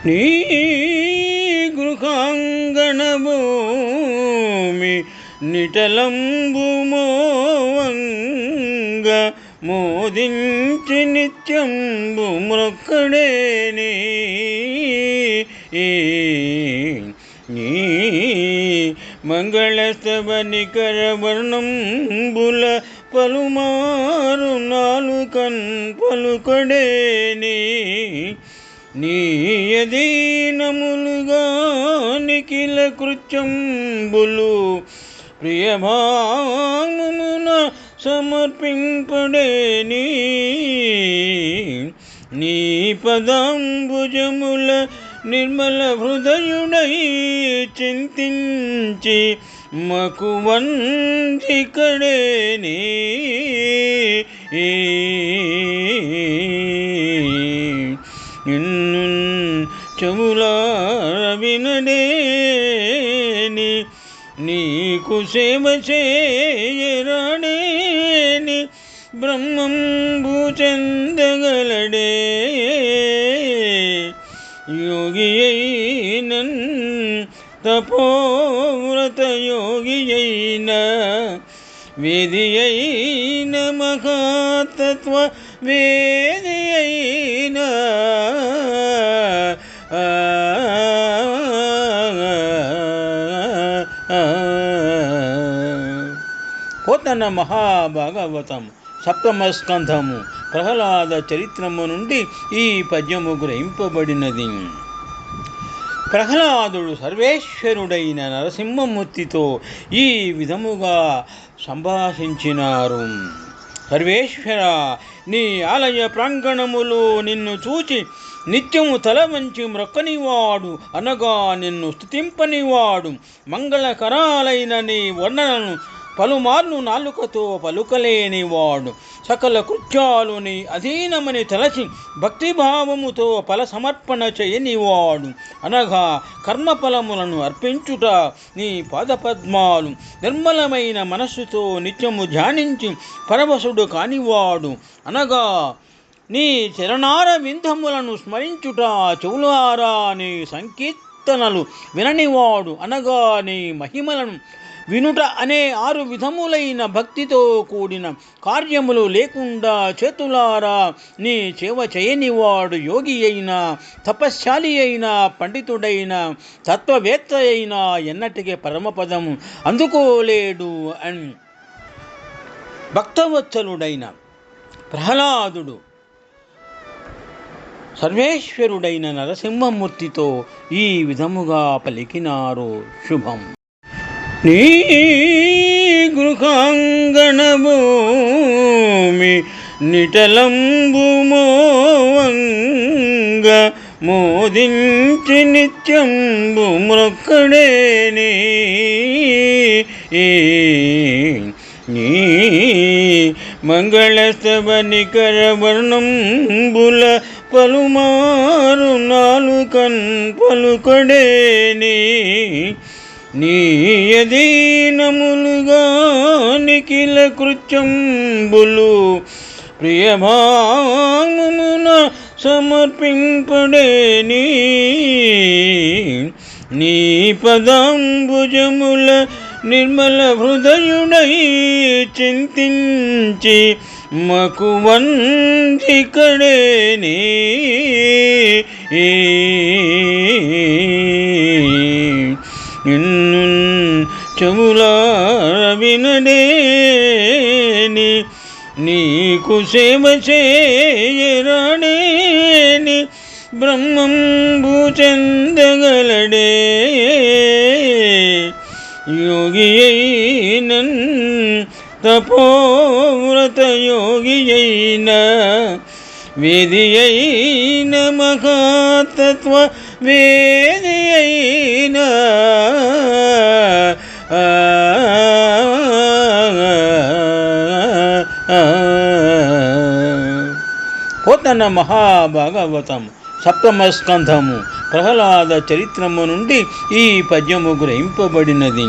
నీ గృహాంగణ భూమి నిటలంబు మోవంగ మోదించి నిత్యంబు మ్రొక్కడేని నీ మంగళస్తవనికర వర్ణంబుల పలుమారు నాలుకన్ పలుకడేని నీయదీనములుగా నిఖిల కృత్యంబులు ప్రియభామున సమర్పింపడేని నీ పదాంబుజముల నిర్మల హృదయుడై చింతించి మకువంధికడేని నిన్ను చెవులార వినడేని నీకు సేవ చేయరాడేని బ్రహ్మంబు చెందగలడే యోగి అయినన్ తపోవ్రత యోగి అయిన వేది అయిన మహాతత్వ వేది అయిన పోతన మహాభాగవతం సప్తమ స్కంధము ప్రహ్లాద చరిత్రము నుండి ఈ పద్యము గ్రహింపబడినది. ప్రహ్లాదుడు సర్వేశ్వరుడైన నరసింహమూర్తితో ఈ విధముగా సంభాషించినారు. సర్వేశ్వర, నీ ఆలయ ప్రాంగణములో నిన్ను చూచి నిత్యము తల వంచి మ్రొక్కనివాడు అనగా నిన్ను స్తుతింపనివాడు మంగళకరాలైన నీ వర్ణనను పలుమార్లు నాలుకతో పలుకలేనివాడు సకల కృత్యాలు నీ అధీనమని తలచి భక్తిభావముతో ఫల సమర్పణ చేయనివాడు అనగా కర్మఫలములను అర్పించుట నీ పాదపద్మాలు నిర్మలమైన మనస్సుతో నిత్యము ధ్యానించి పరవశుడు కానివాడు అనగా నీ చరణార వింధములను స్మరించుట చెవులారా నీ సంకీర్తనలు విననివాడు అనగా నీ మహిమలను వినుట అనే 6 విధములైన భక్తితో కూడిన కార్యములు లేకుండా చేతులారా నీ సేవ చేయనివాడు యోగి అయినా తపశ్శాలి అయినా పండితుడైన తత్వవేత్త అయినా ఎన్నటికీ పరమపదము అందుకోలేడు అని భక్తవత్సలుడైన ప్రహ్లాదుడు సర్వేశ్వరుడైన నరసింహమూర్తితో ఈ విధముగా పలికినారు. శుభం. నీ గృహాంగణ భూమి నిటలంబు మోవంగ మోదించి నిత్యంబు మ్రొక్కడేని నీ మంగళస్తవనికర వర్ణంబుల పలుమారు నాలుకన్ పలుకడేని నీయదీనములుగా నిఖిల కృత్యంబులు ప్రియభామున సమర్పింపడేని నీ పదాంబుజముల నిర్మల హృదయుడై చింతించి మకువంధికడేని నిన్ను చెవులార వినడేని నీకు సేవ చేయరాడేని బ్రహ్మంబు చెందగలడే యోగి అయినన్ తపోవ్రత యోగి అయిన వేది అయిన మహాతత్వ వేది అయిన పోతన మహాభాగవతం సప్తమ స్కంధము ప్రహ్లాద చరిత్రము నుండి ఈ పద్యము గ్రహింపబడినది.